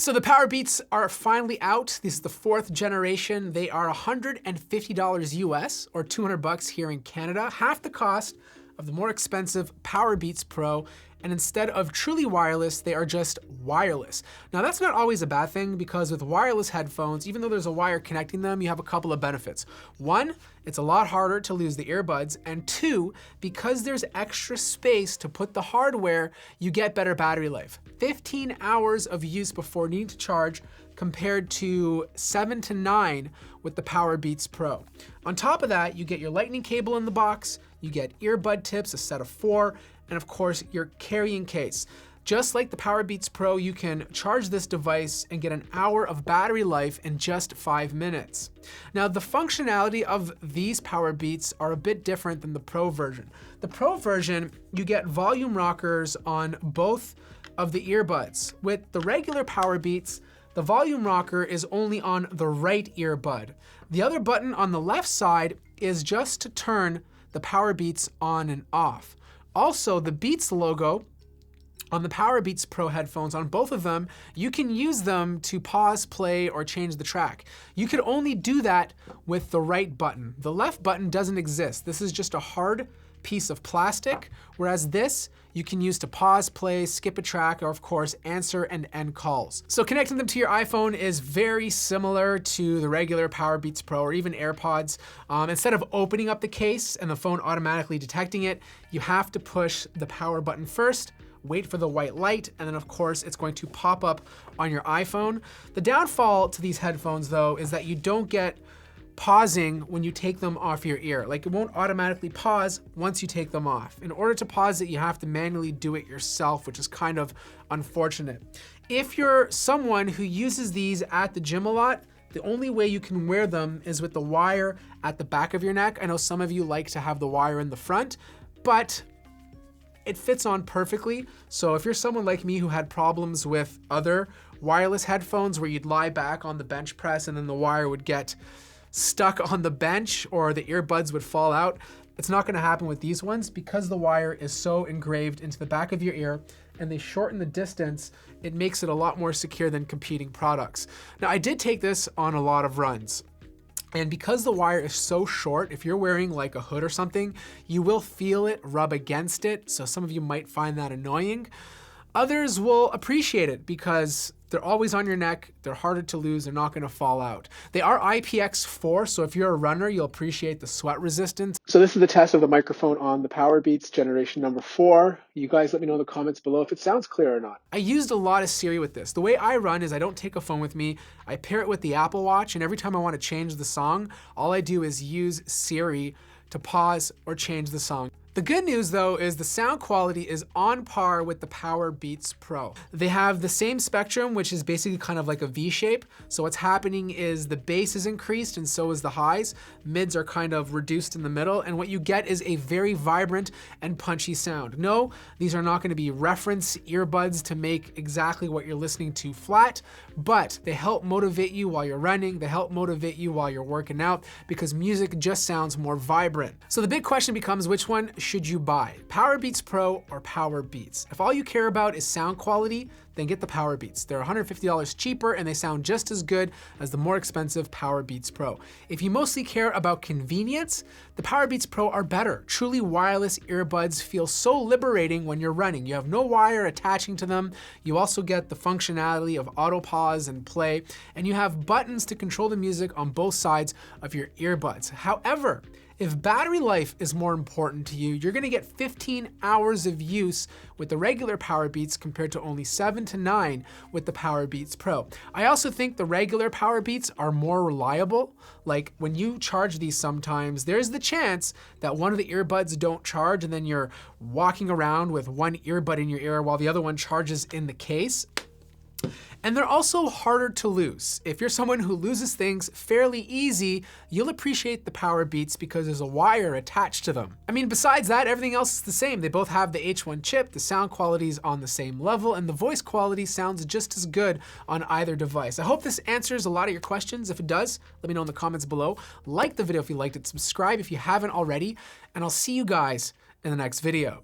So the Powerbeats are finally out. This is the 4th generation. They are $150 US or 200 bucks here in Canada, half the cost of the more expensive Powerbeats Pro. And instead of truly wireless, they are just wireless. Now that's not always a bad thing, because with wireless headphones, even though there's a wire connecting them, you have a couple of benefits. One, it's a lot harder to lose the earbuds. And two, because there's extra space to put the hardware, you get better battery life. 15 hours of use before needing to charge, compared to 7 to 9 with the Powerbeats Pro. On top of that, you get your lightning cable in the box, you get earbud tips, a set of 4, and of course your carrying case. Just like the Powerbeats Pro, you can charge this device and get an hour of battery life in just 5 minutes. Now the functionality of these Powerbeats are a bit different than the Pro version. The Pro version, you get volume rockers on both of the earbuds. With the regular Powerbeats, the volume rocker is only on the right earbud. The other button on the left side is just to turn the Powerbeats on and off. Also, the Beats logo on the Powerbeats Pro headphones, on both of them, you can use them to pause, play, or change the track. You could only do that with the right button. The left button doesn't exist. This is just a hard piece of plastic, whereas this you can use to pause, play, skip a track, or of course answer and end calls. So connecting them to your iPhone is very similar to the regular Powerbeats Pro or even AirPods. Instead of opening up the case and the phone automatically detecting it, you have to push the power button first, wait for the white light, and then of course it's going to pop up on your iPhone. The downfall to these headphones though is that you don't get pausing when you take them off your ear. Like, it won't automatically pause once you take them off. In order to pause it, you have to manually do it yourself, which is kind of unfortunate. If you're someone who uses these at the gym a lot, the only way you can wear them is with the wire at the back of your neck. I know some of you like to have the wire in the front, but it fits on perfectly. So if you're someone like me who had problems with other wireless headphones where you'd lie back on the bench press and then the wire would get stuck on the bench or the earbuds would fall out, it's not going to happen with these ones, because the wire is so engraved into the back of your ear and they shorten the distance. It makes it a lot more secure than competing products. Now, I did take this on a lot of runs, and because the wire is so short, if you're wearing like a hood or something, you will feel it rub against it. So some of you might find that annoying. Others will appreciate it because they're always on your neck, they're harder to lose, they're not gonna fall out. They are IPX4, so if you're a runner, you'll appreciate the sweat resistance. So this is the test of the microphone on the Powerbeats generation number 4. You guys let me know in the comments below if it sounds clear or not. I used a lot of Siri with this. The way I run is I don't take a phone with me, I pair it with the Apple Watch, and every time I wanna change the song, all I do is use Siri to pause or change the song. The good news though is the sound quality is on par with the Powerbeats Pro. They have the same spectrum, which is basically kind of like a V shape. So what's happening is the bass is increased and so is the highs. Mids are kind of reduced in the middle, and what you get is a very vibrant and punchy sound. No, these are not going to be reference earbuds to make exactly what you're listening to flat, but they help motivate you while you're running, they help motivate you while you're working out, because music just sounds more vibrant. So the big question becomes, which one should you buy? Powerbeats Pro or Powerbeats? If all you care about is sound quality, then get the Powerbeats. They're $150 cheaper and they sound just as good as the more expensive Powerbeats Pro. If you mostly care about convenience, the Powerbeats Pro are better. Truly wireless earbuds feel so liberating when you're running. You have no wire attaching to them. You also get the functionality of auto pause and play, and you have buttons to control the music on both sides of your earbuds. However, if battery life is more important to you, you're gonna get 15 hours of use with the regular Powerbeats compared to only 7 to 9 with the Powerbeats Pro. I also think the regular Powerbeats are more reliable. Like, when you charge these sometimes, there's the chance that one of the earbuds don't charge and then you're walking around with one earbud in your ear while the other one charges in the case. And they're also harder to lose. If you're someone who loses things fairly easy, you'll appreciate the Powerbeats because there's a wire attached to them. I mean, besides that, everything else is the same. They both have the H1 chip, the sound quality is on the same level, and the voice quality sounds just as good on either device. I hope this answers a lot of your questions. If it does, let me know in the comments below. Like the video if you liked it, subscribe if you haven't already, and I'll see you guys in the next video.